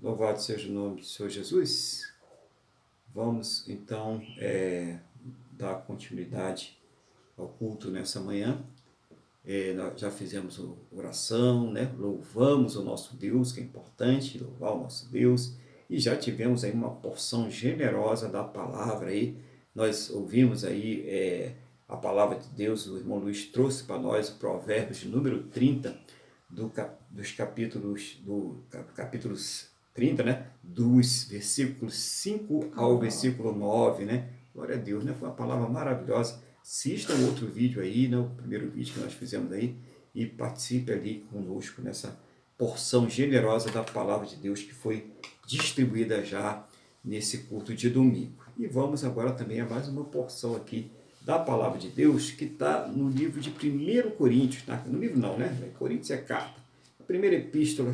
Louvado seja o nome do Senhor Jesus. Vamos então dar continuidade ao culto nessa manhã. Nós já fizemos oração, né? Louvamos o nosso Deus, que é importante louvar o nosso Deus, e já tivemos aí uma porção generosa da palavra aí. Nós ouvimos aí a palavra de Deus, o irmão Luiz trouxe para nós o Provérbios número 30, dos capítulos 30, né? Dos versículos 5 ao versículo 9, né? Glória a Deus, né? Foi uma palavra maravilhosa. Assista o outro vídeo aí, né? O primeiro vídeo que nós fizemos aí, e participe ali conosco nessa porção generosa da palavra de Deus que foi distribuída já nesse culto de domingo. E vamos agora também a mais uma porção aqui da palavra de Deus que está no livro de 1 Coríntios, tá? No livro não, né? Coríntios é carta. A primeira epístola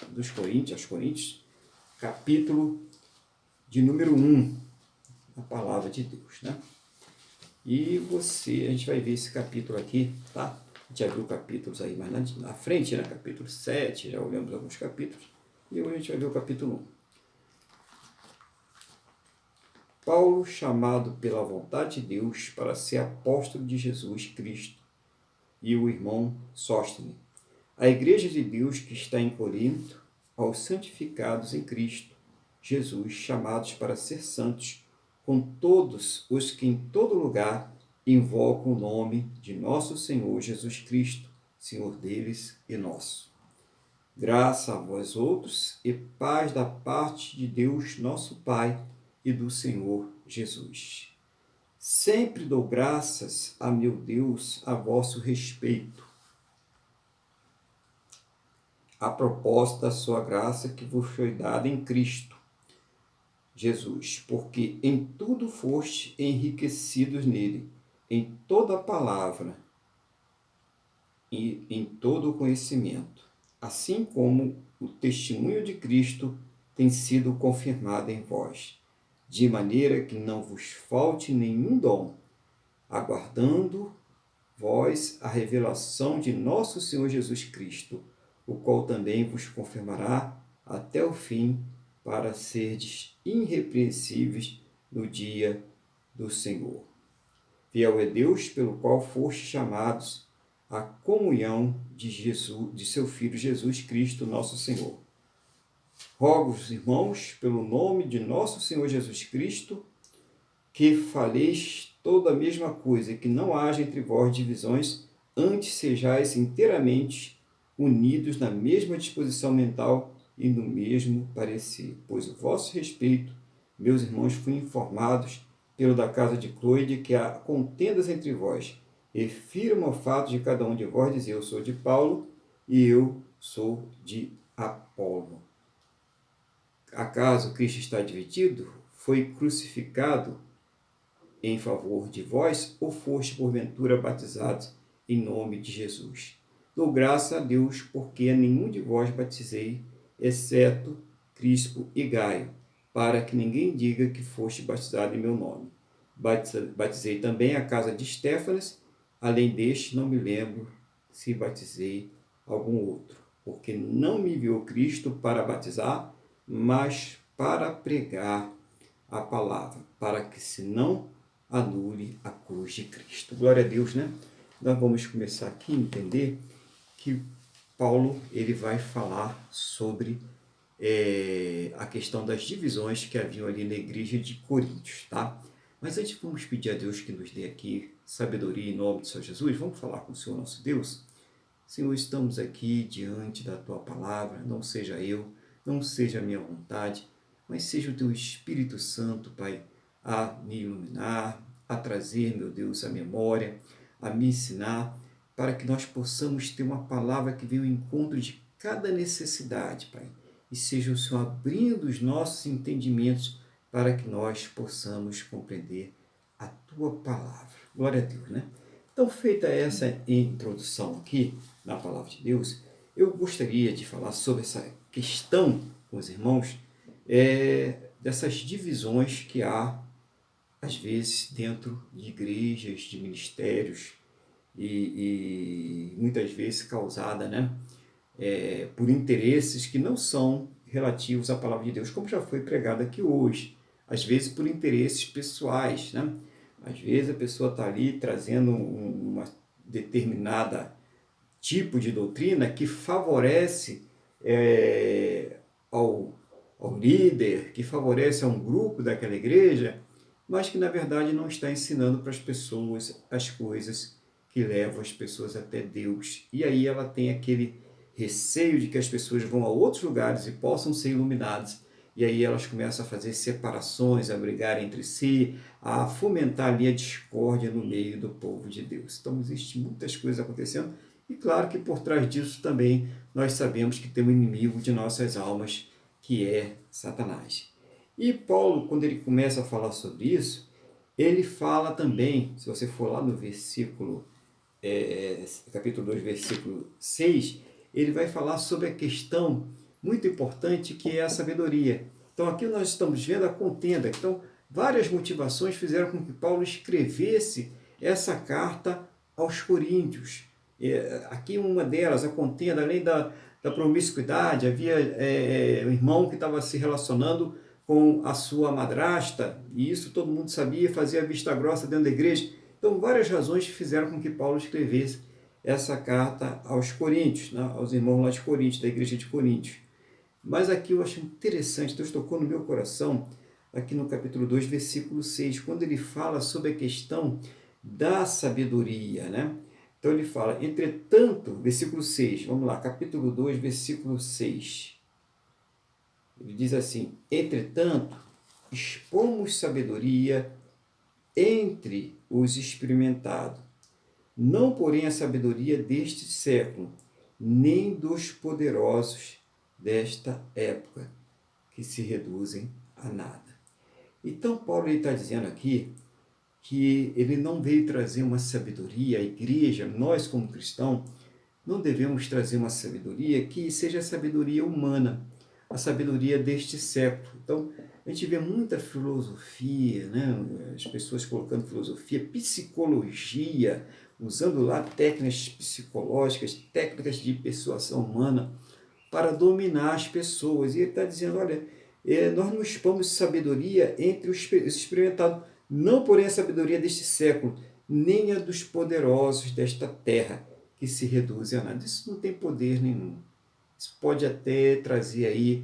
dos Coríntios, aos Coríntios, capítulo de número 1, a palavra de Deus, né? E a gente vai ver esse capítulo aqui, tá? A gente já viu capítulos aí mais na frente, né? Capítulo 7, já olhamos alguns capítulos. E hoje a gente vai ver o capítulo 1. Paulo, chamado pela vontade de Deus para ser apóstolo de Jesus Cristo, e o irmão Sóstene, a igreja de Deus que está em Corinto, aos santificados em Cristo Jesus, chamados para ser santos, com todos os que em todo lugar invocam o nome de nosso Senhor Jesus Cristo, Senhor deles e nosso. Graça a vós outros e paz da parte de Deus nosso Pai e do Senhor Jesus. Sempre dou graças a meu Deus a vosso respeito, a propósito da sua graça que vos foi dada em Cristo Jesus, porque em tudo foste enriquecidos nele, em toda palavra e em todo o conhecimento, assim como o testemunho de Cristo tem sido confirmado em vós, de maneira que não vos falte nenhum dom, aguardando vós a revelação de nosso Senhor Jesus Cristo, o qual também vos confirmará até o fim, para serdes irrepreensíveis no dia do Senhor. Fiel é Deus, pelo qual fostes chamados à comunhão de Jesus, de seu Filho Jesus Cristo, nosso Senhor. Rogo-vos, irmãos, pelo nome de nosso Senhor Jesus Cristo, que faleis toda a mesma coisa, e que não haja entre vós divisões, antes sejais inteiramente unidos na mesma disposição mental e no mesmo parecer. Pois o vosso respeito, meus irmãos, fui informados pelo da casa de Cloide que há contendas entre vós, e firma o fato de cada um de vós dizer: eu sou de Paulo e eu sou de Apolo. Acaso Cristo está dividido? Foi crucificado em favor de vós, ou foste porventura batizados em nome de Jesus? Dou graça a Deus, porque a nenhum de vós batizei, exceto Crispo e Gaio, para que ninguém diga que foste batizado em meu nome. Batizei também a casa de Estéfanas, além deste não me lembro se batizei algum outro, porque não me enviou Cristo para batizar, mas para pregar a palavra, para que se não anule a cruz de Cristo. Glória a Deus, né? Nós vamos começar aqui a entender que Paulo ele vai falar sobre a questão das divisões que haviam ali na igreja de Coríntios, tá? Mas antes vamos pedir a Deus que nos dê aqui sabedoria em nome de Senhor Jesus. Vamos falar com o Senhor nosso Deus? Senhor, estamos aqui diante da Tua palavra, não seja eu, não seja a minha vontade, mas seja o Teu Espírito Santo, Pai, a me iluminar, a trazer, meu Deus, a memória, a me ensinar, para que nós possamos ter uma palavra que venha ao encontro de cada necessidade, Pai, e seja o Senhor abrindo os nossos entendimentos para que nós possamos compreender a Tua palavra. Glória a Deus, né? Então, feita essa introdução aqui na palavra de Deus, eu gostaria de falar sobre essa questão com os irmãos, dessas divisões que há, às vezes, dentro de igrejas, de ministérios, e muitas vezes causada, né, por interesses que não são relativos à palavra de Deus, como já foi pregado aqui hoje, às vezes por interesses pessoais, né? Às vezes a pessoa está ali trazendo uma determinada tipo de doutrina que favorece ao, ao líder, que favorece a um grupo daquela igreja, mas que na verdade não está ensinando para as pessoas as coisas que levam as pessoas até Deus. E aí ela tem aquele receio de que as pessoas vão a outros lugares e possam ser iluminadas. E aí elas começam a fazer separações, a brigar entre si, a fomentar ali a discórdia no meio do povo de Deus. Então, existem muitas coisas acontecendo. E claro que por trás disso também nós sabemos que tem um inimigo de nossas almas, que é Satanás. E Paulo, quando ele começa a falar sobre isso, ele fala também, se você for lá no versículo, capítulo 2, versículo 6, ele vai falar sobre a questão muito importante que é a sabedoria. Então aqui nós estamos vendo a contenda. Então várias motivações fizeram com que Paulo escrevesse essa carta aos Coríntios. Aqui uma delas, a contenda, além da promiscuidade, havia um irmão que estava se relacionando com a sua madrasta, e isso todo mundo sabia, fazia vista grossa dentro da igreja. Então, várias razões fizeram com que Paulo escrevesse essa carta aos Coríntios, né? Aos irmãos lá de Coríntios, da igreja de Coríntios. Mas aqui eu acho interessante, Deus tocou no meu coração, aqui no capítulo 2, versículo 6, quando ele fala sobre a questão da sabedoria, né? Então ele fala, entretanto, versículo 6, vamos lá, capítulo 2, versículo 6. Ele diz assim, entretanto, expomos sabedoria entre os experimentados, não porém a sabedoria deste século, nem dos poderosos desta época, que se reduzem a nada. Então Paulo está dizendo aqui que ele não veio trazer uma sabedoria, a igreja, nós como cristãos, não devemos trazer uma sabedoria que seja a sabedoria humana, a sabedoria deste século. Então, a gente vê muita filosofia, né? As pessoas colocando filosofia, psicologia, usando lá técnicas psicológicas, técnicas de persuasão humana para dominar as pessoas. E ele está dizendo, olha, nós não expomos sabedoria entre os experimentados, não porém a sabedoria deste século, nem a dos poderosos desta terra, que se reduzem a nada. Isso não tem poder nenhum. Isso pode até trazer aí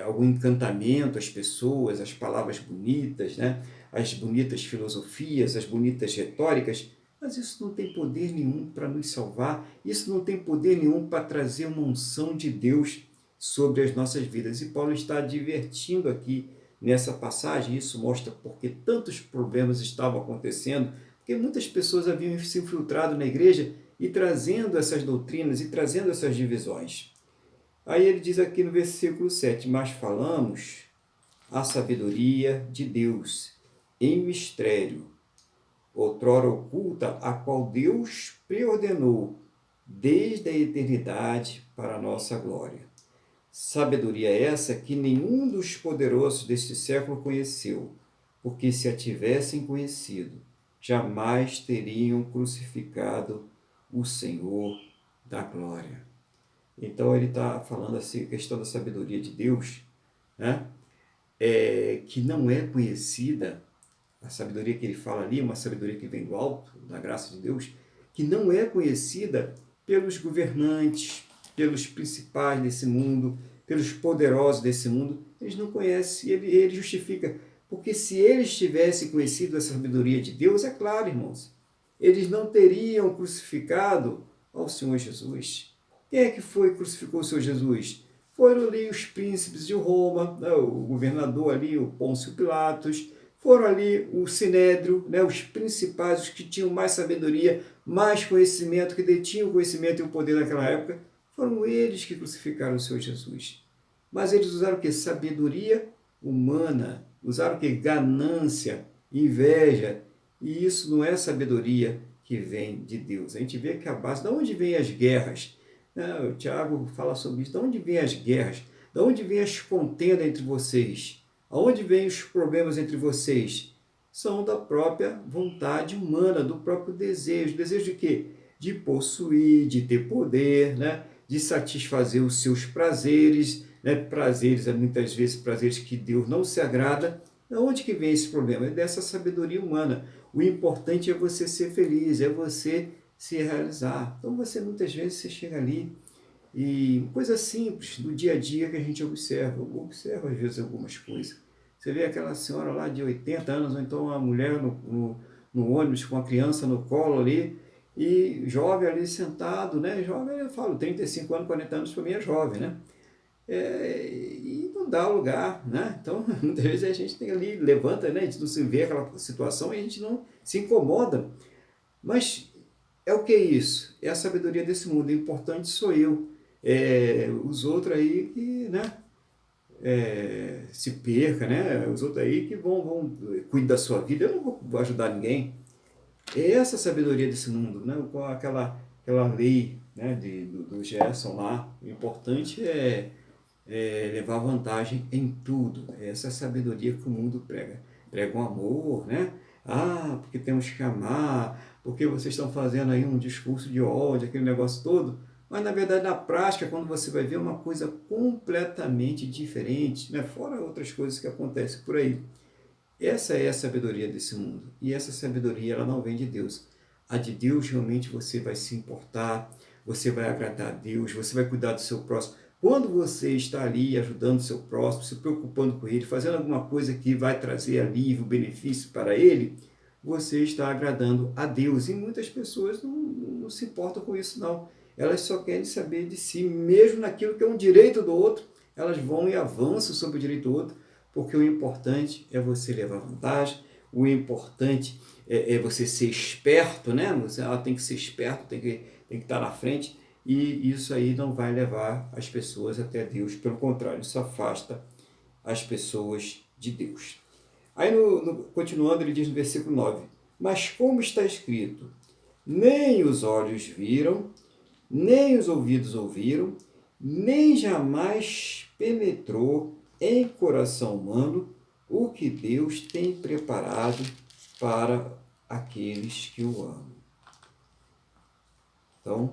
algum encantamento às pessoas, as palavras bonitas, né? As bonitas filosofias, as bonitas retóricas, mas isso não tem poder nenhum para nos salvar, isso não tem poder nenhum para trazer uma unção de Deus sobre as nossas vidas. E Paulo está advertindo aqui nessa passagem, isso mostra porque tantos problemas estavam acontecendo, porque muitas pessoas haviam se infiltrado na igreja e trazendo essas doutrinas e trazendo essas divisões. Aí ele diz aqui no versículo 7, mas falamos a sabedoria de Deus em mistério, outrora oculta, a qual Deus preordenou desde a eternidade para a nossa glória. Sabedoria essa que nenhum dos poderosos deste século conheceu, porque se a tivessem conhecido, jamais teriam crucificado o Senhor da glória. Então ele está falando assim, a questão da sabedoria de Deus, né? Que não é conhecida, a sabedoria que ele fala ali, uma sabedoria que vem do alto, da graça de Deus, que não é conhecida pelos governantes, pelos principais desse mundo, pelos poderosos desse mundo. Eles não conhecem, ele justifica. Porque se eles tivessem conhecido a sabedoria de Deus, é claro, irmãos, eles não teriam crucificado ao Senhor Jesus. Quem é que foi que crucificou o Senhor Jesus? Foram ali os príncipes de Roma, né, o governador ali, o Pôncio Pilatos, foram ali o Sinédrio, né, os principais, os que tinham mais sabedoria, mais conhecimento, que detinham o conhecimento e o poder naquela época, foram eles que crucificaram o Senhor Jesus. Mas eles usaram o quê? Sabedoria humana, usaram o quê? Ganância, inveja, e isso não é sabedoria que vem de Deus. A gente vê que a base, de onde vêm as guerras? O Tiago fala sobre isso, de onde vêm as guerras? De onde vêm as contendas entre vocês? Aonde vêm os problemas entre vocês? São da própria vontade humana, do próprio desejo. Desejo de quê? De possuir, de ter poder, né? De satisfazer os seus prazeres, né, prazeres, muitas vezes prazeres que Deus não se agrada. De onde que vem esse problema? É dessa sabedoria humana. O importante é você ser feliz, é você se realizar. Então você muitas vezes você chega ali e coisa simples do dia a dia que a gente observa às vezes algumas coisas. Você vê aquela senhora lá de 80 anos, ou então uma mulher no ônibus com a criança no colo ali, e jovem ali sentado, né? Jovem, eu falo, 35 anos, 40 anos para mim é jovem, né? E não dá lugar, né? Então, muitas vezes a gente tem ali, levanta, né? A gente não se vê aquela situação e a gente não se incomoda. Mas é o que é isso? É a sabedoria desse mundo. O importante sou eu. Os outros aí que, né? Se perca, né? Os outros aí que vão cuidar da sua vida. Eu não vou ajudar ninguém. É essa a sabedoria desse mundo, né? Com aquela lei, né? Do Gerson lá. O importante é levar vantagem em tudo. Essa é a sabedoria que o mundo prega. Prega um amor, né? Ah, porque temos que amar, porque vocês estão fazendo aí um discurso de ódio, aquele negócio todo. Mas, na verdade, na prática, quando você vai ver uma coisa completamente diferente, né? Fora outras coisas que acontecem por aí. Essa é a sabedoria desse mundo. E essa sabedoria, ela não vem de Deus. A de Deus, realmente, você vai se importar, você vai agradar a Deus, você vai cuidar do seu próximo. Quando você está ali ajudando o seu próximo, se preocupando com ele, fazendo alguma coisa que vai trazer alívio, benefício para ele, você está agradando a Deus. E muitas pessoas não se importam com isso, não. Elas só querem saber de si, mesmo naquilo que é um direito do outro, elas vão e avançam sobre o direito do outro, porque o importante é você levar vantagem, o importante é você ser esperto, né? Ela tem que ser esperto, tem que estar na frente, e isso aí não vai levar as pessoas até Deus, pelo contrário, isso afasta as pessoas de Deus. Aí, continuando, ele diz no versículo 9: Mas como está escrito, nem os olhos viram, nem os ouvidos ouviram, nem jamais penetrou em coração humano o que Deus tem preparado para aqueles que o amam. Então,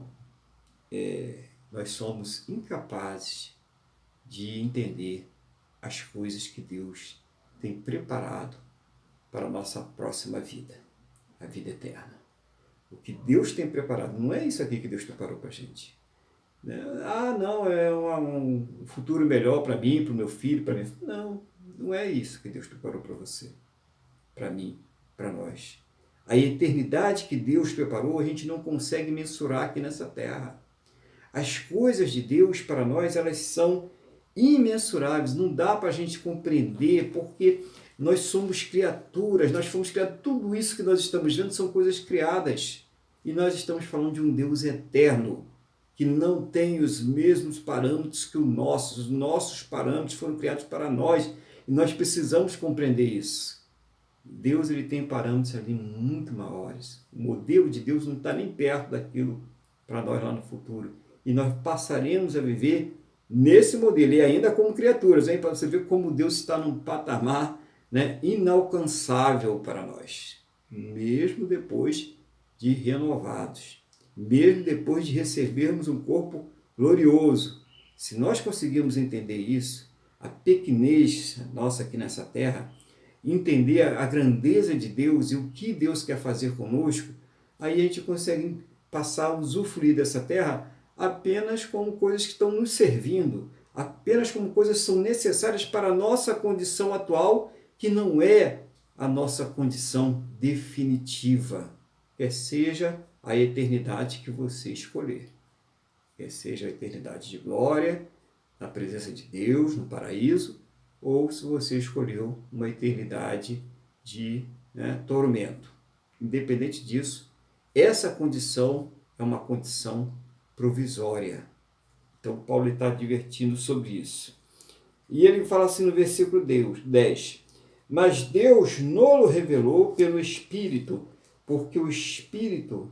nós somos incapazes de entender as coisas que Deus tem preparado para a nossa próxima vida, a vida eterna. O que Deus tem preparado, não é isso aqui que Deus preparou para a gente. Ah, não, é um futuro melhor para mim, para o meu filho, para mim. Não, não é isso que Deus preparou para você, para mim, para nós. A eternidade que Deus preparou, a gente não consegue mensurar aqui nessa terra. As coisas de Deus para nós, elas são imensuráveis, não dá para a gente compreender, porque nós somos criaturas, nós fomos criados, tudo isso que nós estamos vendo são coisas criadas. E nós estamos falando de um Deus eterno, que não tem os mesmos parâmetros que os nossos parâmetros foram criados para nós, e nós precisamos compreender isso. Deus, ele tem parâmetros ali muito maiores. O modelo de Deus não está nem perto daquilo para nós lá no futuro. E nós passaremos a viver nesse modelo, e ainda como criaturas, hein? Para você ver como Deus está num patamar, né, inalcançável para nós, mesmo depois de renovados, mesmo depois de recebermos um corpo glorioso. Se nós conseguirmos entender isso, a pequenez nossa aqui nessa terra, entender a grandeza de Deus e o que Deus quer fazer conosco, aí a gente consegue passar a usufruir dessa terra apenas como coisas que estão nos servindo, apenas como coisas que são necessárias para a nossa condição atual, que não é a nossa condição definitiva. Quer seja a eternidade que você escolher. Quer seja a eternidade de glória, na presença de Deus, no paraíso, ou se você escolheu uma eternidade de tormento. Independente disso, essa condição é uma condição provisória. Então, Paulo está advertindo sobre isso. E ele fala assim no versículo 10: Mas Deus nolo revelou pelo Espírito, porque o Espírito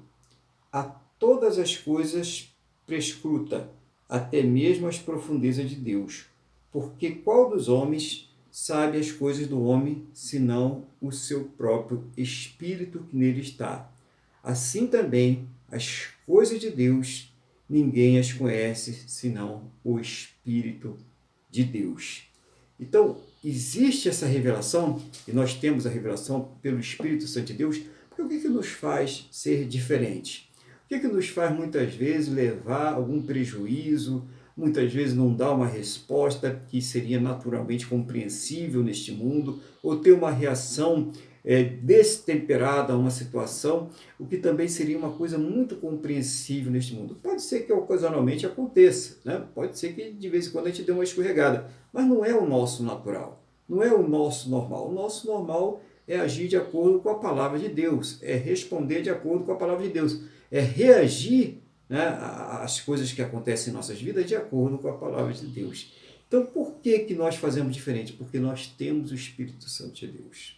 a todas as coisas prescruta, até mesmo as profundezas de Deus. Porque qual dos homens sabe as coisas do homem, senão o seu próprio Espírito que nele está? Assim também, as coisas de Deus, ninguém as conhece, senão o Espírito de Deus. Então, existe essa revelação, e nós temos a revelação pelo Espírito Santo de Deus, porque o que nos faz ser diferente? O que nos faz, muitas vezes, levar algum prejuízo, muitas vezes não dar uma resposta que seria naturalmente compreensível neste mundo, ou ter uma reação destemperada a uma situação, o que também seria uma coisa muito compreensível neste mundo. Pode ser que ocasionalmente aconteça, né? Pode ser que de vez em quando a gente dê uma escorregada, mas não é o nosso natural, não é o nosso normal. O nosso normal é agir de acordo com a palavra de Deus, é responder de acordo com a palavra de Deus, é reagir, né, às coisas que acontecem em nossas vidas de acordo com a palavra de Deus. Então, por que nós fazemos diferente? Porque nós temos o Espírito Santo de Deus.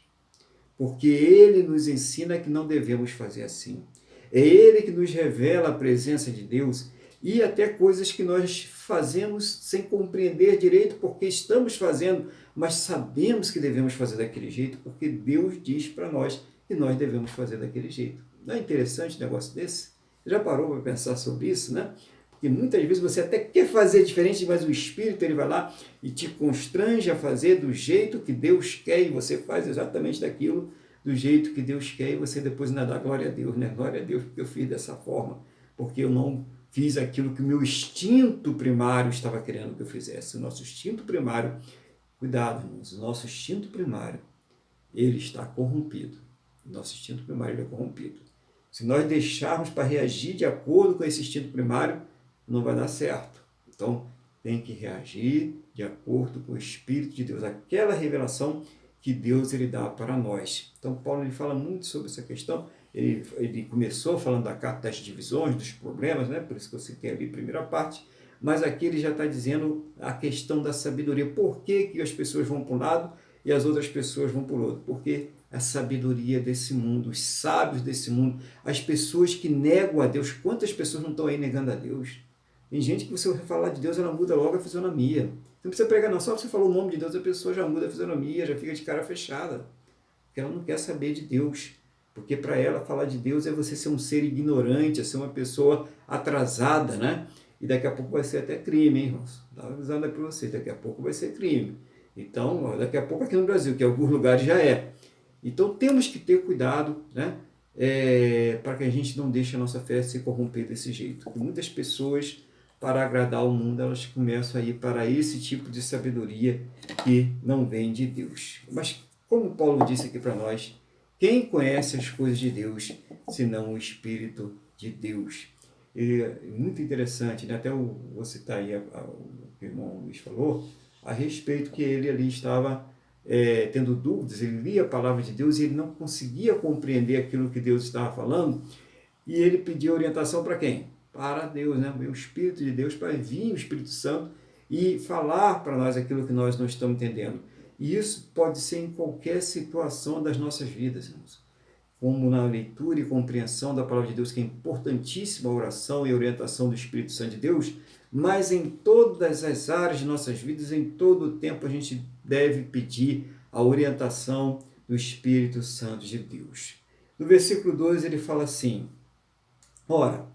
Porque Ele nos ensina que não devemos fazer assim. É Ele que nos revela a presença de Deus e até coisas que nós fazemos sem compreender direito porque estamos fazendo, mas sabemos que devemos fazer daquele jeito porque Deus diz para nós que nós devemos fazer daquele jeito. Não é interessante um negócio desse? Já parou para pensar sobre isso, né? Porque muitas vezes você até quer fazer diferente, mas o Espírito ele vai lá e te constrange a fazer do jeito que Deus quer e você faz exatamente daquilo do jeito que Deus quer e você depois ainda dá glória a Deus, né? Glória a Deus porque eu fiz dessa forma, porque eu não fiz aquilo que o meu instinto primário estava querendo que eu fizesse. O nosso instinto primário, cuidado, irmãos, o nosso instinto primário, ele está corrompido. O nosso instinto primário ele é corrompido. Se nós deixarmos para reagir de acordo com esse instinto primário, não vai dar certo. Então, tem que reagir de acordo com o Espírito de Deus, aquela revelação que Deus ele dá para nós. Então, Paulo ele fala muito sobre essa questão. Ele começou falando da carta das divisões, dos problemas, né? Por isso que eu citei ali a primeira parte, mas aqui ele já está dizendo a questão da sabedoria. Por que as pessoas vão para um lado e as outras pessoas vão para o outro? Porque a sabedoria desse mundo, os sábios desse mundo, as pessoas que negam a Deus. Quantas pessoas não estão aí negando a Deus? Tem gente que você falar de Deus, ela muda logo a fisionomia. Não precisa pregar não, só você falou o nome de Deus, a pessoa já muda a fisionomia, já fica de cara fechada. Porque ela não quer saber de Deus. Porque para ela falar de Deus é você ser um ser ignorante, é ser uma pessoa atrasada, né? E daqui a pouco vai ser até crime, hein, irmãos? Dá uma avisando aí para você, daqui a pouco vai ser crime. Então, daqui a pouco aqui no Brasil, que em alguns lugares já é. Então temos que ter cuidado, né? Para que a gente não deixe a nossa fé se corromper desse jeito. Porque muitas pessoas, para agradar o mundo, elas começam a ir para esse tipo de sabedoria que não vem de Deus. Mas, como Paulo disse aqui para nós, quem conhece as coisas de Deus, senão o Espírito de Deus? E, muito interessante, né? Até eu vou citar aí o que o irmão Luiz falou, a respeito que ele ali estava tendo dúvidas, ele lia a palavra de Deus e ele não conseguia compreender aquilo que Deus estava falando, e ele pedia orientação para quem? Para Deus, né? O Espírito de Deus, para vir o Espírito Santo e falar para nós aquilo que nós não estamos entendendo. E isso pode ser em qualquer situação das nossas vidas, irmãos. Como na leitura e compreensão da palavra de Deus, que é importantíssima a oração e a orientação do Espírito Santo de Deus, mas em todas as áreas de nossas vidas, em todo o tempo, a gente deve pedir a orientação do Espírito Santo de Deus. No versículo 2 ele fala assim: ora,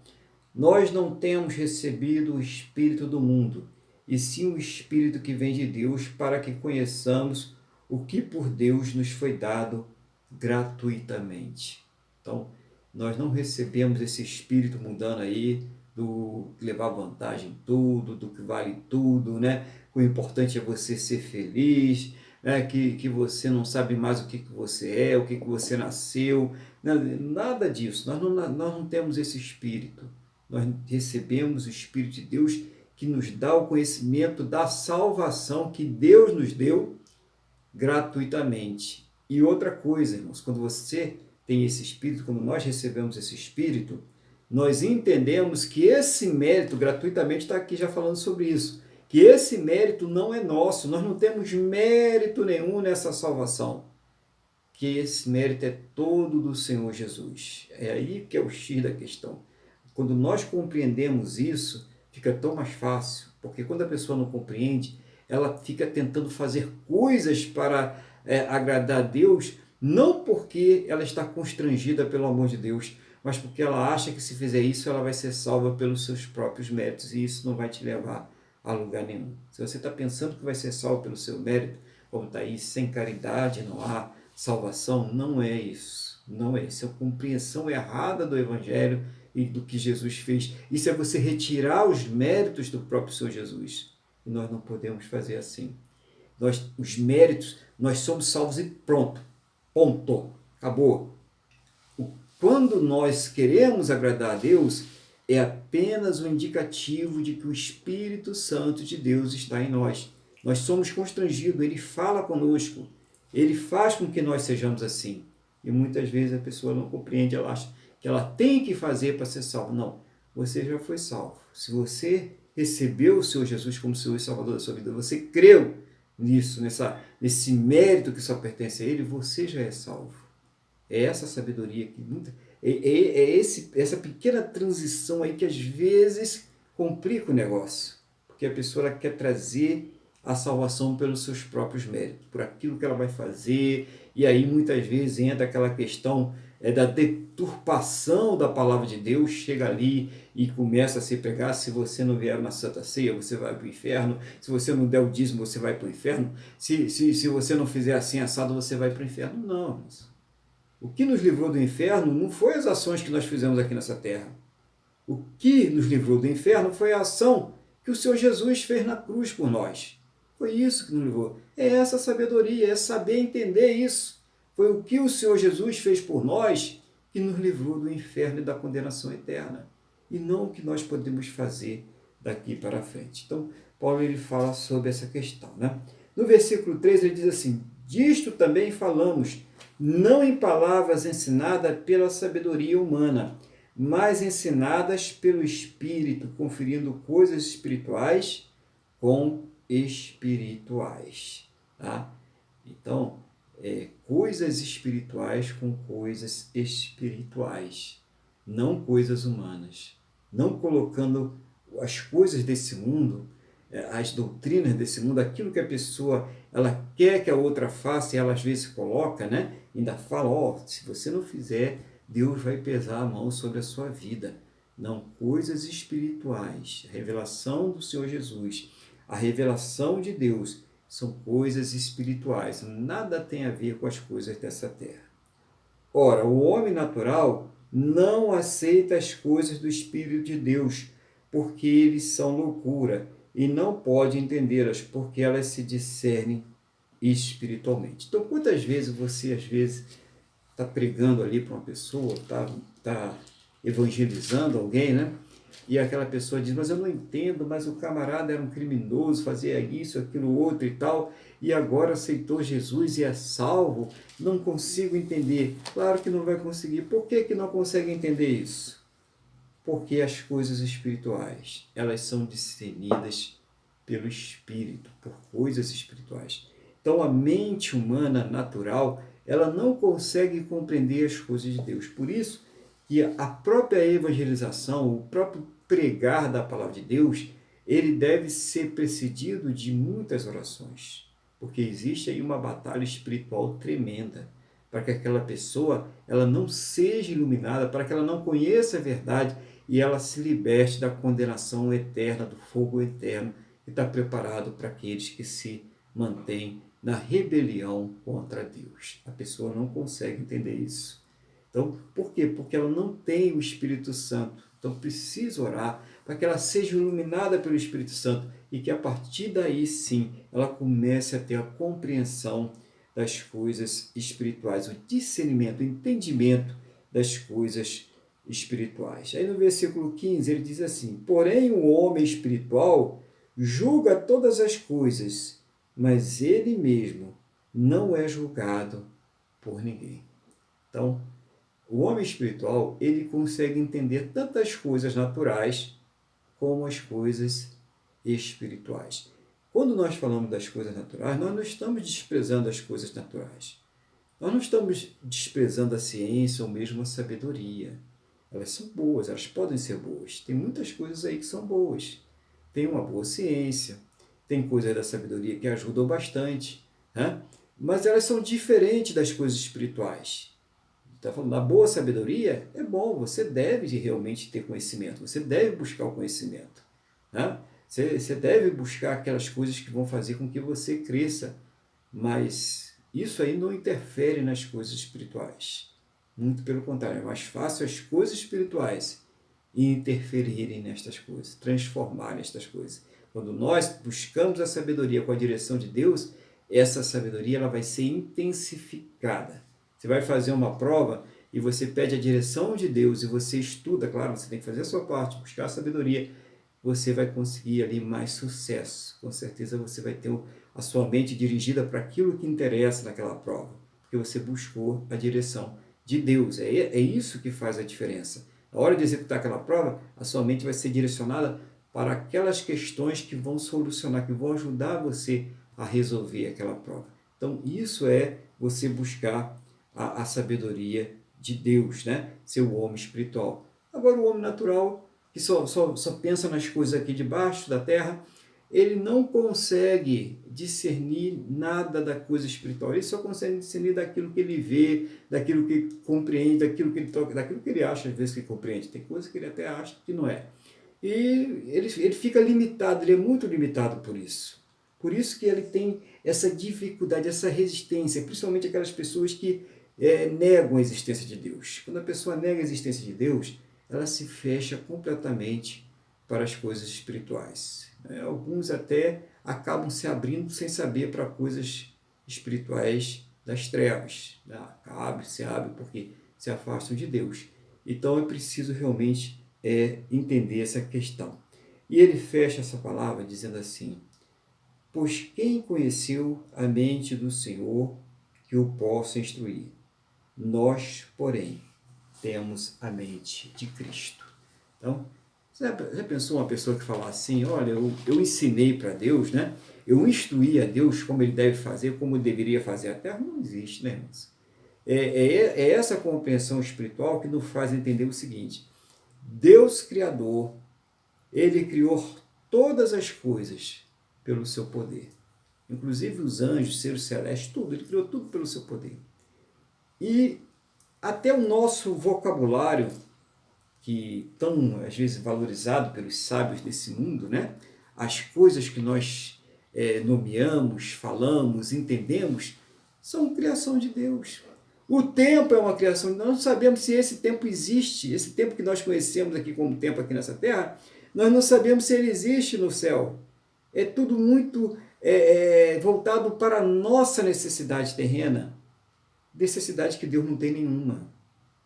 nós não temos recebido o Espírito do mundo, e sim o Espírito que vem de Deus, para que conheçamos o que por Deus nos foi dado gratuitamente. Então, nós não recebemos esse Espírito mundano aí, do levar vantagem em tudo, do que vale tudo, né? O importante é você ser feliz, né? Que você não sabe mais o que você é, o que você nasceu, nada disso. Nós não temos esse Espírito. Nós recebemos o Espírito de Deus que nos dá o conhecimento da salvação que Deus nos deu gratuitamente. E outra coisa, irmãos, quando você tem esse Espírito, quando nós recebemos esse Espírito, nós entendemos que esse mérito, gratuitamente, está aqui já falando sobre isso, que esse mérito não é nosso, nós não temos mérito nenhum nessa salvação, que esse mérito é todo do Senhor Jesus. É aí que é o X da questão. Quando nós compreendemos isso, fica tão mais fácil, porque quando a pessoa não compreende, ela fica tentando fazer coisas para agradar a Deus, não porque ela está constrangida pelo amor de Deus, mas porque ela acha que se fizer isso, ela vai ser salva pelos seus próprios méritos, e isso não vai te levar a lugar nenhum. Se você está pensando que vai ser salvo pelo seu mérito, como está aí, sem caridade não há salvação, não é isso. Não é isso. É a compreensão errada do Evangelho e do que Jesus fez. Isso é você retirar os méritos do próprio Senhor Jesus. E nós não podemos fazer assim. Os méritos, nós somos salvos e pronto. Ponto. Acabou. Quando nós queremos agradar a Deus, é apenas um indicativo de que o Espírito Santo de Deus está em nós. Nós somos constrangidos, Ele fala conosco, Ele faz com que nós sejamos assim. E muitas vezes a pessoa não compreende, ela acha que ela tem que fazer para ser salvo. Não, você já foi salvo. Se você recebeu o Senhor Jesus como Senhor e Salvador da sua vida, você creu nisso, nesse mérito que só pertence a Ele, você já é salvo. É essa sabedoria que essa pequena transição aí que às vezes complica o negócio, porque a pessoa ela quer trazer a salvação pelos seus próprios méritos, por aquilo que ela vai fazer, e aí muitas vezes entra aquela questão da deturpação da palavra de Deus, chega ali e começa a se pregar: se você não vier na Santa Ceia, você vai para o inferno, se você não der o dízimo, você vai para o inferno, se você não fizer assim assado, você vai para o inferno. Não, o que nos livrou do inferno não foi as ações que nós fizemos aqui nessa terra. O que nos livrou do inferno foi a ação que o Senhor Jesus fez na cruz por nós. Foi isso que nos livrou. É essa sabedoria, é saber entender isso. Foi o que o Senhor Jesus fez por nós que nos livrou do inferno e da condenação eterna. E não o que nós podemos fazer daqui para frente. Então, Paulo ele fala sobre essa questão, né? No versículo 3 ele diz assim: disto também falamos, não em palavras ensinadas pela sabedoria humana, mas ensinadas pelo Espírito, conferindo coisas espirituais com espirituais. Tá? Então, coisas espirituais com coisas espirituais, não coisas humanas. Não colocando as coisas desse mundo, as doutrinas desse mundo, aquilo que a pessoa ela quer que a outra faça, e ela às vezes coloca, né? Ainda fala: se você não fizer, Deus vai pesar a mão sobre a sua vida. Não, coisas espirituais, a revelação do Senhor Jesus, a revelação de Deus, são coisas espirituais, nada tem a ver com as coisas dessa terra. Ora, o homem natural não aceita as coisas do Espírito de Deus, porque eles são loucura, e não pode entendê-las, porque elas se discernem espiritualmente. Então, quantas vezes você, está pregando ali para uma pessoa, está evangelizando alguém, né? E aquela pessoa diz: mas eu não entendo, mas o camarada era um criminoso, fazia isso, aquilo, outro e tal, e agora aceitou Jesus e é salvo, não consigo entender. Claro que não vai conseguir. Por que não consegue entender isso? Porque as coisas espirituais, elas são discernidas pelo Espírito, por coisas espirituais. Então, a mente humana natural, ela não consegue compreender as coisas de Deus. Por isso que a própria evangelização, o próprio pregar da palavra de Deus, ele deve ser precedido de muitas orações, porque existe aí uma batalha espiritual tremenda, para que aquela pessoa ela não seja iluminada, para que ela não conheça a verdade e ela se liberte da condenação eterna, do fogo eterno que está preparado para aqueles que se mantêm na rebelião contra Deus. A pessoa não consegue entender isso. Então, por quê? Porque ela não tem o Espírito Santo. Então, precisa orar para que ela seja iluminada pelo Espírito Santo e que a partir daí, sim, ela comece a ter a compreensão das coisas espirituais, o discernimento, o entendimento das coisas espirituais. Aí no versículo 15 ele diz assim: porém o homem espiritual julga todas as coisas, mas ele mesmo não é julgado por ninguém. Então, o homem espiritual, ele consegue entender tanto as coisas naturais como as coisas espirituais. Quando nós falamos das coisas naturais, nós não estamos desprezando as coisas naturais. Nós não estamos desprezando a ciência ou mesmo a sabedoria. Elas são boas, elas podem ser boas. Tem muitas coisas aí que são boas. Tem uma boa ciência, tem coisas da sabedoria que ajudam bastante, né? Mas elas são diferentes das coisas espirituais. Está falando da boa sabedoria? É bom, você deve realmente ter conhecimento, você deve buscar o conhecimento, né? Você deve buscar aquelas coisas que vão fazer com que você cresça, mas isso aí não interfere nas coisas espirituais. Muito pelo contrário, é mais fácil as coisas espirituais interferirem nestas coisas, transformarem estas coisas. Quando nós buscamos a sabedoria com a direção de Deus, essa sabedoria ela vai ser intensificada. Você vai fazer uma prova e você pede a direção de Deus e você estuda, claro, você tem que fazer a sua parte, buscar a sabedoria, você vai conseguir ali mais sucesso. Com certeza você vai ter a sua mente dirigida para aquilo que interessa naquela prova, porque você buscou a direção de Deus. É isso que faz a diferença. Na hora de executar aquela prova, a sua mente vai ser direcionada para aquelas questões que vão solucionar, que vão ajudar você a resolver aquela prova. Então, isso é você buscar a sabedoria de Deus, né? Ser o homem espiritual. Agora, o homem natural, que só pensa nas coisas aqui debaixo da terra, ele não consegue discernir nada da coisa espiritual. Ele só consegue discernir daquilo que ele vê, daquilo que compreende, daquilo que ele toca, daquilo que ele acha às vezes que compreende. Tem coisas que ele até acha que não é. E ele fica limitado, ele é muito limitado por isso. Por isso que ele tem essa dificuldade, essa resistência, principalmente aquelas pessoas que negam a existência de Deus. Quando a pessoa nega a existência de Deus, ela se fecha completamente para as coisas espirituais. Alguns até acabam se abrindo sem saber para coisas espirituais das trevas. Se abre porque se afastam de Deus. Então é preciso realmente entender essa questão. E ele fecha essa palavra dizendo assim: pois quem conheceu a mente do Senhor que o possa instruir? Nós, porém, temos a mente de Cristo. Então, já pensou uma pessoa que fala assim, olha, eu ensinei para Deus, né? Eu instruí a Deus como ele deve fazer, como deveria fazer a terra? Não existe, né, irmãos? É essa compreensão espiritual que nos faz entender o seguinte: Deus Criador, ele criou todas as coisas pelo seu poder. Inclusive os anjos, seres celestes, tudo. Ele criou tudo pelo seu poder. E até o nosso vocabulário, que tão, às vezes, valorizado pelos sábios desse mundo, né? As coisas que nós nomeamos, falamos, entendemos, são criação de Deus. O tempo é uma criação de Deus. Nós não sabemos se esse tempo existe, esse tempo que nós conhecemos aqui como tempo aqui nessa terra, nós não sabemos se ele existe no céu. É tudo muito voltado para a nossa necessidade terrena, necessidade que Deus não tem nenhuma.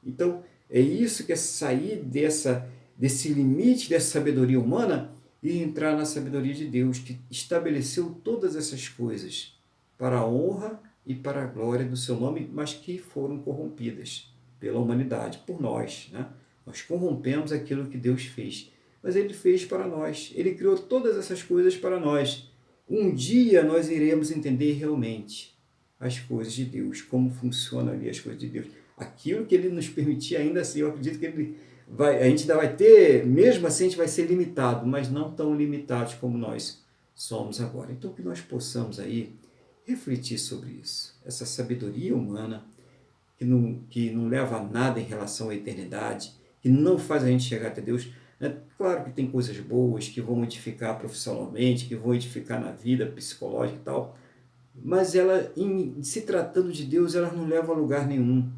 Então, é isso que é sair desse limite, dessa sabedoria humana e entrar na sabedoria de Deus, que estabeleceu todas essas coisas para a honra e para a glória do seu nome, mas que foram corrompidas pela humanidade, por nós, né? Nós corrompemos aquilo que Deus fez, mas ele fez para nós. Ele criou todas essas coisas para nós. Um dia nós iremos entender realmente as coisas de Deus, como funcionam ali as coisas de Deus. Aquilo que ele nos permitir, ainda assim, eu acredito que a gente ainda vai ter, mesmo assim a gente vai ser limitado, mas não tão limitados como nós somos agora. Então que nós possamos aí refletir sobre isso, essa sabedoria humana que não leva a nada em relação à eternidade, que não faz a gente chegar até Deus. Claro que tem coisas boas que vão edificar profissionalmente, que vão edificar na vida psicológica e tal, mas ela, se tratando de Deus, ela não leva a lugar nenhum.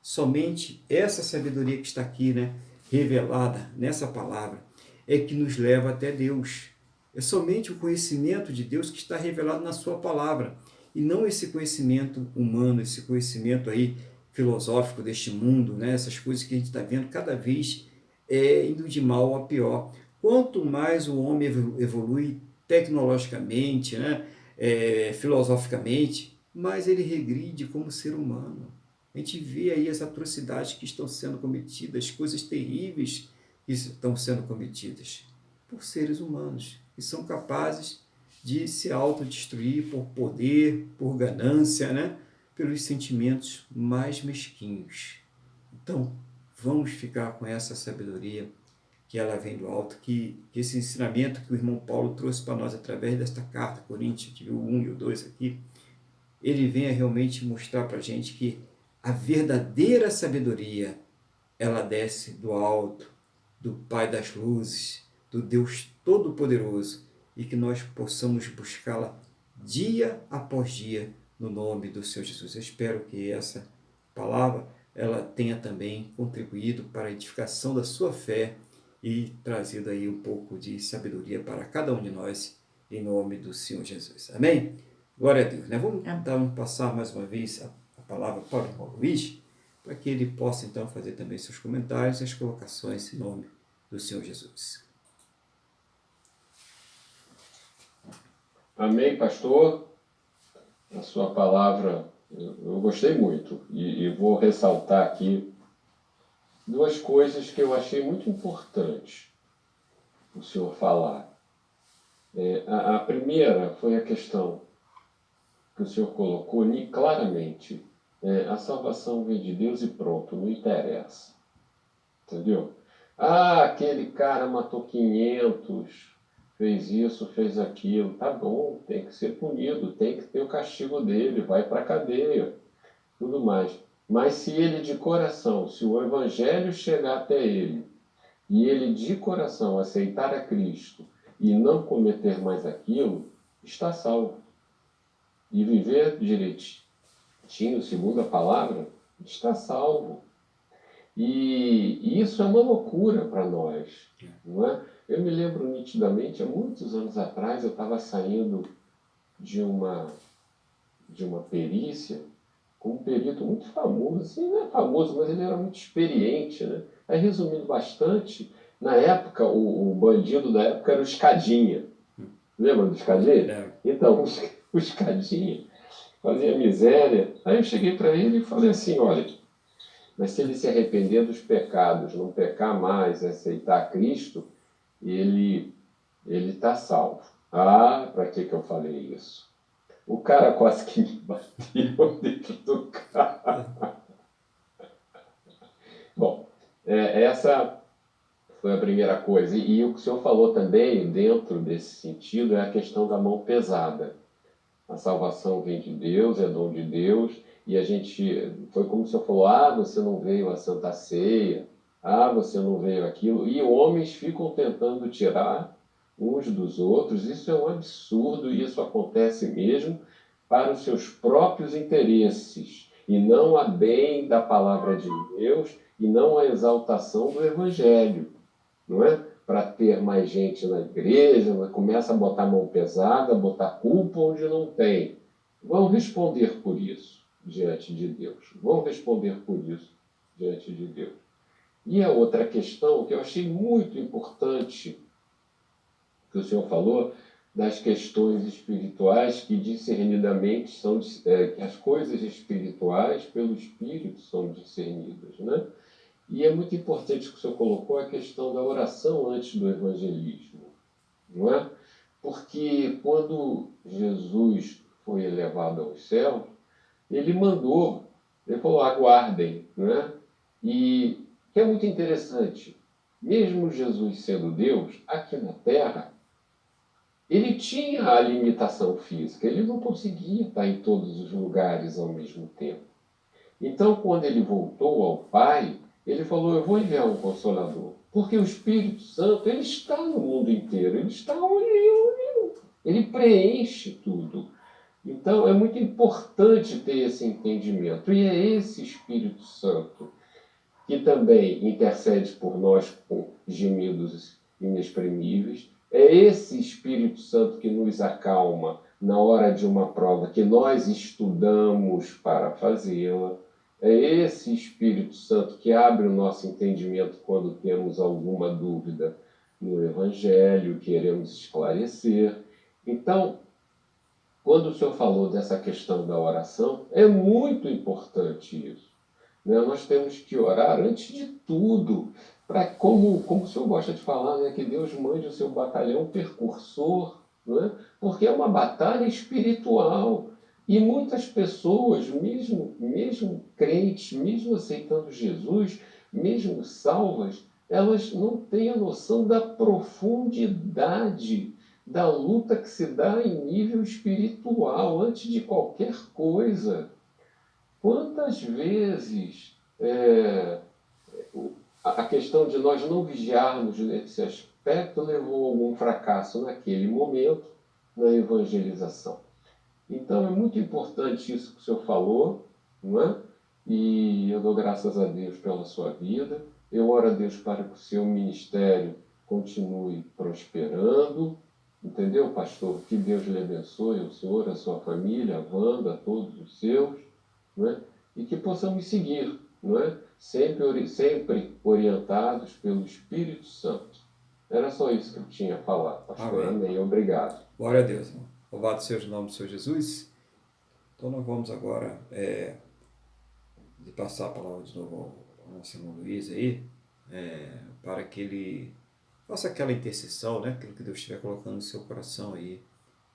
Somente essa sabedoria que está aqui, né, revelada nessa palavra, é que nos leva até Deus. É somente o conhecimento de Deus que está revelado na sua palavra, e não esse conhecimento humano, esse conhecimento aí filosófico deste mundo, né, essas coisas que a gente está vendo cada vez indo de mal a pior. Quanto mais o homem evolui tecnologicamente, né, filosoficamente, mais ele regride como ser humano. A gente vê aí as atrocidades que estão sendo cometidas, coisas terríveis que estão sendo cometidas por seres humanos, que são capazes de se autodestruir por poder, por ganância, né? Pelos sentimentos mais mesquinhos. Então, vamos ficar com essa sabedoria que ela vem do alto, que esse ensinamento que o irmão Paulo trouxe para nós através desta carta, Coríntios, o 1 e o 2 aqui, ele vem a realmente mostrar para a gente que a verdadeira sabedoria, ela desce do alto, do Pai das luzes, do Deus Todo-Poderoso, e que nós possamos buscá-la dia após dia no nome do Senhor Jesus. Eu espero que essa palavra ela tenha também contribuído para a edificação da sua fé e trazido aí um pouco de sabedoria para cada um de nós, em nome do Senhor Jesus. Amém? Glória a Deus. Né? Vamos então passar mais uma vez a palavra para o irmão Luiz, para que ele possa então fazer também seus comentários e as colocações em nome do Senhor Jesus. Amém, pastor. A sua palavra eu gostei muito e vou ressaltar aqui duas coisas que eu achei muito importantes o senhor falar. A primeira foi a questão que o senhor colocou claramente. A salvação vem de Deus e pronto, não interessa. Entendeu? Ah, aquele cara matou 500, fez isso, fez aquilo. Tá bom, tem que ser punido, tem que ter o castigo dele, vai para a cadeia, tudo mais. Mas se ele de coração, se o evangelho chegar até ele, e ele de coração aceitar a Cristo e não cometer mais aquilo, está salvo. E viver direitinho, segundo a palavra, está salvo. E isso é uma loucura para nós, não é? Eu me lembro nitidamente, há muitos anos atrás, eu estava saindo de uma perícia com um perito muito famoso, assim, não é famoso, mas ele era muito experiente, né? Aí, resumindo bastante, na época, o bandido da época era o Escadinha. Lembra do Escadinha? Então, o Escadinha fazia miséria. Aí eu cheguei para ele e falei assim, olha, mas se ele se arrepender dos pecados, não pecar mais, aceitar Cristo, ele está salvo. Ah, para que eu falei isso? O cara quase que me bateu dentro do carro. Bom, essa foi a primeira coisa. E o que o senhor falou também, dentro desse sentido, é a questão da mão pesada. A salvação vem de Deus, é dom de Deus, e a gente, foi como o senhor falou, você não veio à Santa Ceia, você não veio aquilo, e homens ficam tentando tirar uns dos outros, isso é um absurdo, e isso acontece mesmo para os seus próprios interesses, e não a bem da palavra de Deus, e não a exaltação do Evangelho, não é? Para ter mais gente na igreja, começa a botar mão pesada, botar culpa onde não tem. Vão responder por isso diante de Deus. Vão responder por isso diante de Deus. E a outra questão que eu achei muito importante, que o senhor falou, das questões espirituais que discernidamente são, que as coisas espirituais pelo Espírito são discernidas, né? E é muito importante que o senhor colocou a questão da oração antes do evangelismo, não é? Porque quando Jesus foi elevado aos céus, ele falou, aguardem, não é? E que é muito interessante, mesmo Jesus sendo Deus, aqui na Terra, ele tinha a limitação física, ele não conseguia estar em todos os lugares ao mesmo tempo. Então, quando ele voltou ao Pai, ele falou, eu vou enviar um Consolador. Porque o Espírito Santo, ele está no mundo inteiro, ele está onde ele preenche tudo. Então, é muito importante ter esse entendimento. E é esse Espírito Santo que também intercede por nós com gemidos inexprimíveis. É esse Espírito Santo que nos acalma na hora de uma prova que nós estudamos para fazê-la. É esse Espírito Santo que abre o nosso entendimento quando temos alguma dúvida no Evangelho, queremos esclarecer. Então, quando o senhor falou dessa questão da oração, é muito importante isso. Né? Nós temos que orar antes de tudo, para como o senhor gosta de falar, né? Que Deus mande o seu batalhão percursor, né? Porque é uma batalha espiritual. E muitas pessoas, mesmo crentes, mesmo aceitando Jesus, mesmo salvas, elas não têm a noção da profundidade da luta que se dá em nível espiritual, antes de qualquer coisa. Quantas vezes a questão de nós não vigiarmos nesse aspecto, levou a algum fracasso naquele momento na evangelização. Então é muito importante isso que o senhor falou, não é? E eu dou graças a Deus pela sua vida. Eu oro a Deus para que o seu ministério continue prosperando. Entendeu, pastor? Que Deus lhe abençoe, o senhor, a sua família, a Wanda, a todos os seus, não é? E que possamos seguir, não é? Sempre orientados pelo Espírito Santo. Era só isso que eu tinha a falar, pastor. Amém. Amém. Obrigado. Glória a Deus, irmão. Louvado seja o nome do Senhor Jesus. Então nós vamos agora de passar a palavra de novo ao nosso irmão Luiz aí, para que ele faça aquela intercessão, né? Aquilo que Deus estiver colocando no seu coração aí,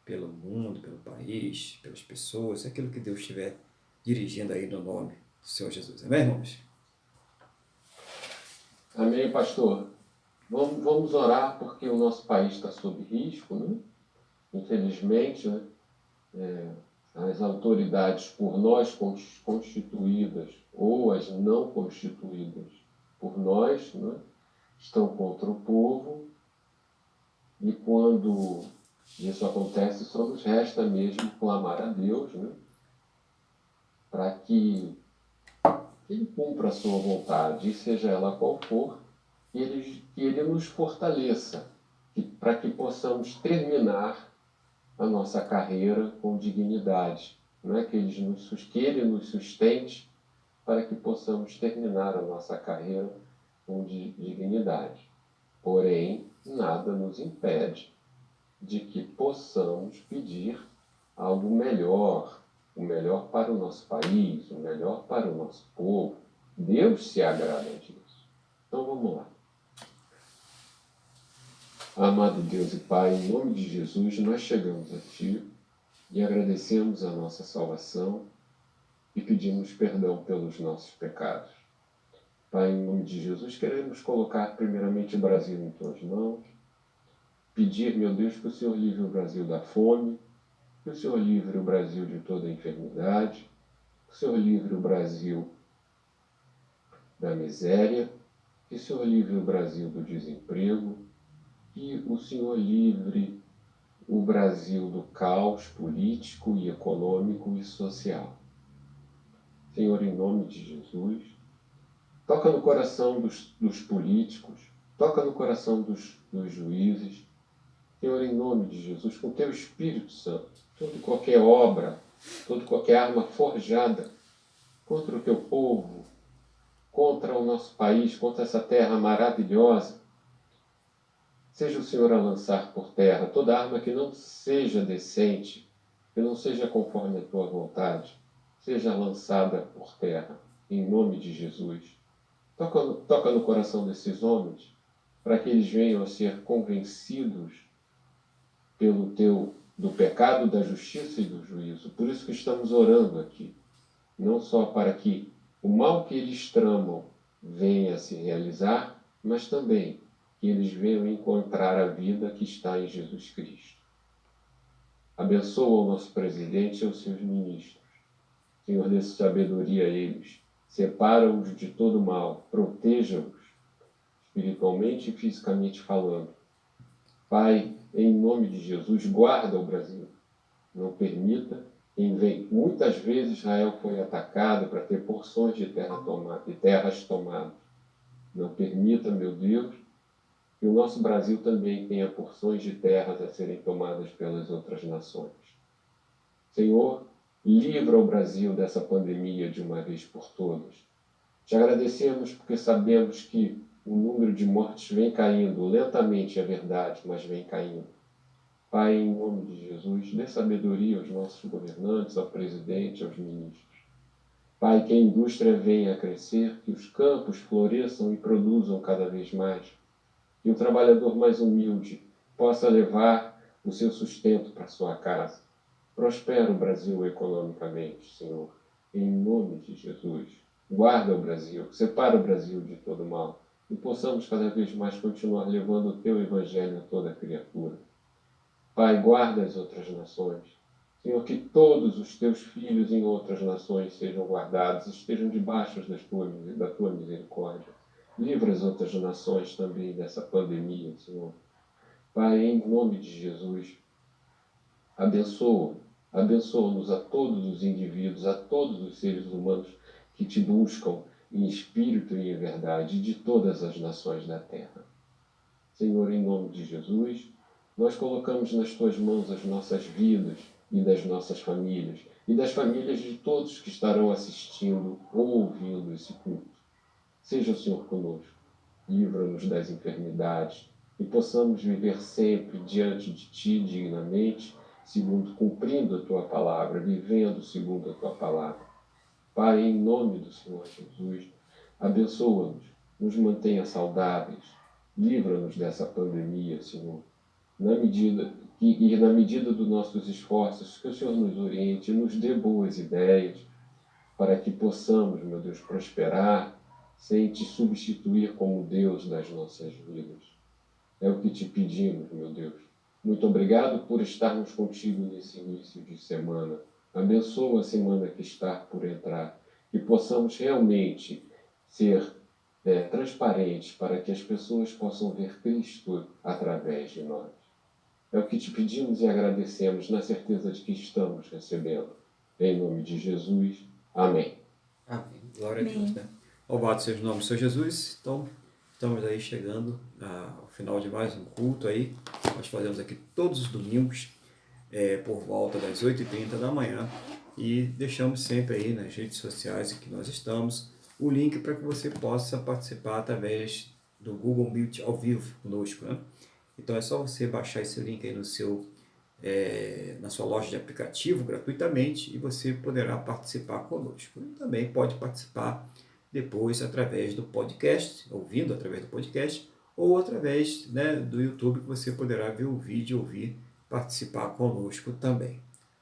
pelo mundo, pelo país, pelas pessoas, aquilo que Deus estiver dirigindo aí no nome do Senhor Jesus. Amém, irmãos? Amém, pastor. Vamos orar porque o nosso país está sob risco, né? Infelizmente, né? As autoridades por nós constituídas ou as não constituídas por nós, né? Estão contra o povo, e quando isso acontece só nos resta mesmo clamar a Deus, né? Para que Ele cumpra a sua vontade, seja ela qual for, que Ele nos fortaleça, para que possamos terminar a nossa carreira com dignidade. Não é? Que Ele nos sustente para que possamos terminar a nossa carreira com dignidade. Porém, nada nos impede de que possamos pedir algo melhor, o melhor para o nosso país, o melhor para o nosso povo. Deus se agrada disso. Então vamos lá. Amado Deus e Pai, em nome de Jesus, nós chegamos a Ti e agradecemos a nossa salvação e pedimos perdão pelos nossos pecados. Pai, em nome de Jesus, queremos colocar primeiramente o Brasil em Tuas mãos, pedir, meu Deus, que o Senhor livre o Brasil da fome, que o Senhor livre o Brasil de toda enfermidade, que o Senhor livre o Brasil da miséria, que o Senhor livre o Brasil do desemprego, que o Senhor livre o Brasil do caos político e econômico e social. Senhor, em nome de Jesus, toca no coração dos políticos, toca no coração dos juízes. Senhor, em nome de Jesus, com Teu Espírito Santo, toda e qualquer obra, toda e qualquer arma forjada contra o Teu povo, contra o nosso país, contra essa terra maravilhosa, seja o Senhor a lançar por terra toda arma que não seja decente, que não seja conforme a Tua vontade, seja lançada por terra, em nome de Jesus. Toca no coração desses homens, para que eles venham a ser convencidos do pecado, da justiça e do juízo. Por isso que estamos orando aqui, não só para que o mal que eles tramam venha a se realizar, mas também que eles venham encontrar a vida que está em Jesus Cristo. Abençoa o nosso presidente e os seus ministros. Senhor, dê sabedoria a eles. Separa-os de todo mal. Proteja-os, espiritualmente e fisicamente falando. Pai, em nome de Jesus, guarda o Brasil. Não permita quem vem. Muitas vezes Israel foi atacado para ter porções de terras tomadas. Não permita, meu Deus, que o nosso Brasil também tenha porções de terras a serem tomadas pelas outras nações. Senhor, livra o Brasil dessa pandemia de uma vez por todas. Te agradecemos porque sabemos que o número de mortes vem caindo, lentamente é verdade, mas vem caindo. Pai, em nome de Jesus, dê sabedoria aos nossos governantes, ao presidente, aos ministros. Pai, que a indústria venha a crescer, que os campos floresçam e produzam cada vez mais, que o trabalhador mais humilde possa levar o seu sustento para sua casa. Prospera o Brasil economicamente, Senhor, em nome de Jesus. Guarda o Brasil, separa o Brasil de todo mal e possamos cada vez mais continuar levando o Teu Evangelho a toda criatura. Pai, guarda as outras nações. Senhor, que todos os Teus filhos em outras nações sejam guardados, estejam debaixo da Tua misericórdia. Livra as outras nações também dessa pandemia, Senhor. Pai, em nome de Jesus, abençoa, abençoa-nos a todos os indivíduos, a todos os seres humanos que te buscam em espírito e em verdade, de todas as nações da terra. Senhor, em nome de Jesus, nós colocamos nas tuas mãos as nossas vidas e das nossas famílias, e das famílias de todos que estarão assistindo ou ouvindo esse culto. Seja o Senhor conosco, livra-nos das enfermidades e possamos viver sempre diante de Ti dignamente, segundo cumprindo a Tua palavra, vivendo segundo a Tua palavra. Pai, em nome do Senhor Jesus, abençoa-nos, nos mantenha saudáveis, livra-nos dessa pandemia, Senhor, na medida dos nossos esforços, que o Senhor nos oriente, nos dê boas ideias, para que possamos, meu Deus, prosperar sem te substituir como Deus das nossas vidas. É o que te pedimos, meu Deus. Muito obrigado por estarmos contigo nesse início de semana. Abençoa a semana que está por entrar, que possamos realmente ser transparentes para que as pessoas possam ver Cristo através de nós. É o que te pedimos e agradecemos na certeza de que estamos recebendo. Em nome de Jesus. Amém. Amém. Glória a Deus, né? Louvado seja o nome do Senhor Jesus. Então, estamos aí chegando ao final de mais um culto aí. Nós fazemos aqui todos os domingos, por volta das 8h30 da manhã. E deixamos sempre aí nas redes sociais em que nós estamos o link para que você possa participar através do Google Meet ao vivo conosco, né? Então é só você baixar esse link aí na sua loja de aplicativo gratuitamente e você poderá participar conosco. E também pode participar depois através do podcast, ouvindo através do podcast, ou através, né, do YouTube, que você poderá ver o vídeo e ouvir, participar conosco também.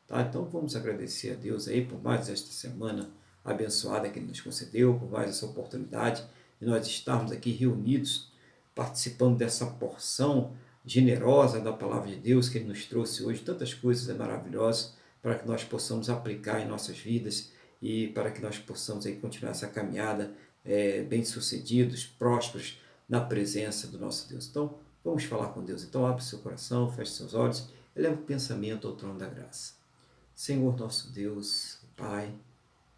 Tá? Então vamos agradecer a Deus aí por mais esta semana abençoada que Ele nos concedeu, por mais essa oportunidade de nós estarmos aqui reunidos, participando dessa porção generosa da palavra de Deus que Ele nos trouxe hoje, tantas coisas maravilhosas para que nós possamos aplicar em nossas vidas e para que nós possamos aí continuar essa caminhada bem-sucedidos, prósperos na presença do nosso Deus. Então, vamos falar com Deus. Então, abre seu coração, feche seus olhos, eleva o pensamento ao trono da graça. Senhor nosso Deus, Pai,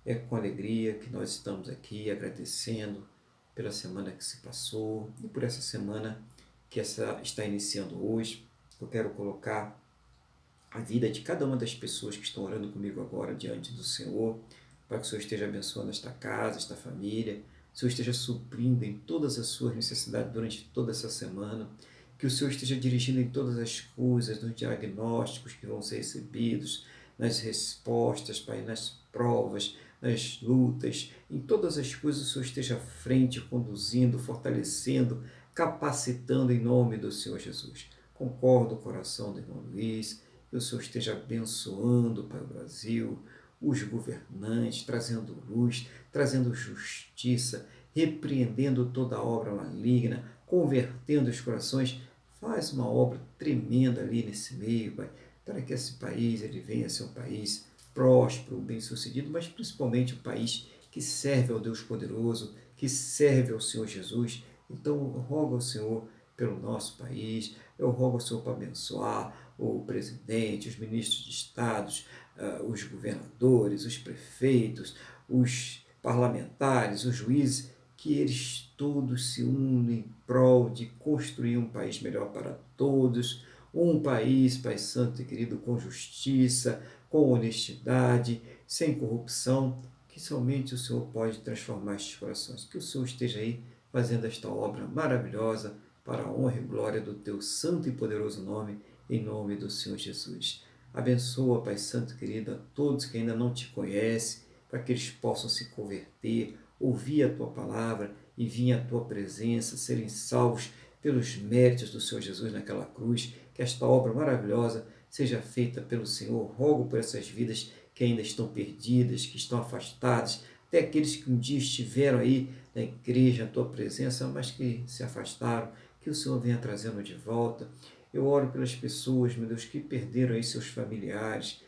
é com alegria que nós estamos aqui agradecendo pela semana que se passou e por essa semana que está iniciando hoje. Eu quero colocar a vida de cada uma das pessoas que estão orando comigo agora diante do Senhor, para que o Senhor esteja abençoando esta casa, esta família, que o Senhor esteja suprindo em todas as suas necessidades durante toda essa semana, que o Senhor esteja dirigindo em todas as coisas, nos diagnósticos que vão ser recebidos, nas respostas, Pai, nas provas, nas lutas, em todas as coisas o Senhor esteja à frente, conduzindo, fortalecendo, capacitando em nome do Senhor Jesus. Concordo com o coração do irmão Luiz, que o Senhor esteja abençoando para o Brasil, os governantes, trazendo luz, trazendo justiça, repreendendo toda obra maligna, convertendo os corações. Faz uma obra tremenda ali nesse meio, Pai, para que esse país ele venha a ser um país próspero, bem-sucedido, mas principalmente um país que serve ao Deus poderoso, que serve ao Senhor Jesus. Então, eu rogo ao Senhor pelo nosso país, eu rogo ao Senhor para abençoar o presidente, os ministros de estados, os governadores, os prefeitos, os parlamentares, os juízes, que eles todos se unem em prol de construir um país melhor para todos, um país, Pai Santo e querido, com justiça, com honestidade, sem corrupção, que somente o Senhor pode transformar estes corações. Que o Senhor esteja aí fazendo esta obra maravilhosa para a honra e glória do Teu santo e poderoso nome, em nome do Senhor Jesus. Abençoa, Pai Santo querido, a todos que ainda não Te conhecem, para que eles possam se converter, ouvir a Tua palavra e vir à Tua presença, serem salvos pelos méritos do Senhor Jesus naquela cruz, que esta obra maravilhosa seja feita pelo Senhor. Rogo por essas vidas que ainda estão perdidas, que estão afastadas, até aqueles que um dia estiveram aí na igreja, na Tua presença, mas que se afastaram, que o Senhor venha trazendo de volta. Eu oro pelas pessoas, meu Deus, que perderam aí seus familiares,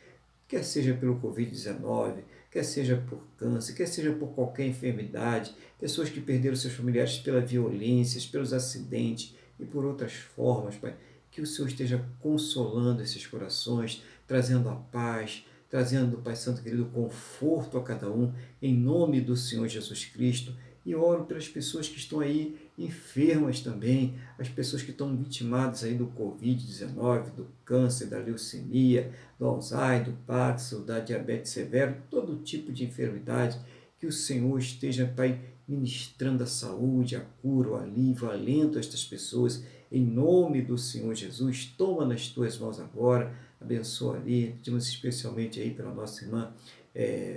quer seja pelo Covid-19, quer seja por câncer, quer seja por qualquer enfermidade, pessoas que perderam seus familiares pela violência, pelos acidentes e por outras formas, Pai. Que o Senhor esteja consolando esses corações, trazendo a paz, trazendo, Pai Santo querido, conforto a cada um, em nome do Senhor Jesus Cristo. E oro pelas pessoas que estão aí enfermas também, as pessoas que estão vitimadas aí do Covid-19, do câncer, da leucemia, do Alzheimer, do Parkinson, da diabetes severa, todo tipo de enfermidade, que o Senhor esteja, Pai, ministrando a saúde, a cura, o alívio, o alento a estas pessoas, em nome do Senhor Jesus. Toma nas tuas mãos agora, abençoa ali, pedimos especialmente aí pela nossa irmã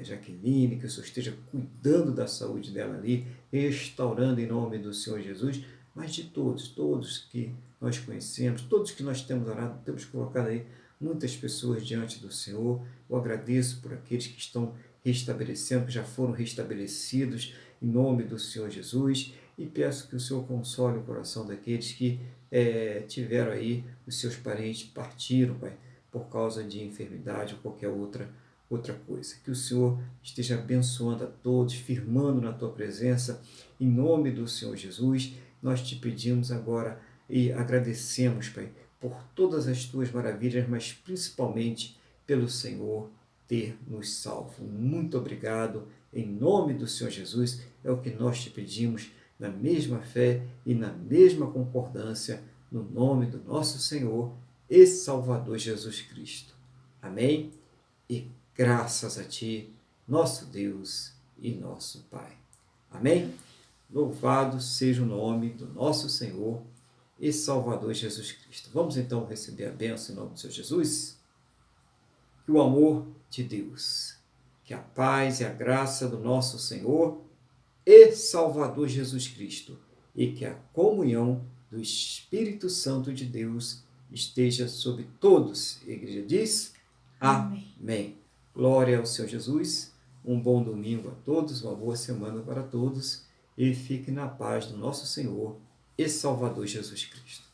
Jaqueline, que o Senhor esteja cuidando da saúde dela ali, restaurando em nome do Senhor Jesus, mas de todos que nós conhecemos, todos que nós temos orado, temos colocado aí muitas pessoas diante do Senhor. Eu agradeço por aqueles que estão restabelecendo, que já foram restabelecidos, em nome do Senhor Jesus, e peço que o Senhor console o coração daqueles que tiveram aí, os seus parentes partiram, Pai, por causa de enfermidade ou qualquer outra coisa. Que o Senhor esteja abençoando a todos, firmando na tua presença, em nome do Senhor Jesus. Nós te pedimos agora e agradecemos, Pai, por todas as tuas maravilhas, mas principalmente pelo Senhor ter nos salvo. Muito obrigado, em nome do Senhor Jesus, é o que nós te pedimos, na mesma fé e na mesma concordância, no nome do nosso Senhor e Salvador Jesus Cristo. Amém? E graças a Ti, nosso Deus e nosso Pai. Amém? Louvado seja o nome do nosso Senhor e Salvador Jesus Cristo. Vamos então receber a bênção em nome do Senhor Jesus? Que o amor de Deus, que a paz e a graça do nosso Senhor e Salvador Jesus Cristo e que a comunhão do Espírito Santo de Deus esteja sobre todos. A igreja diz: Amém. Amém. Glória ao Senhor Jesus. Um bom domingo a todos, uma boa semana para todos e fique na paz do nosso Senhor e Salvador Jesus Cristo.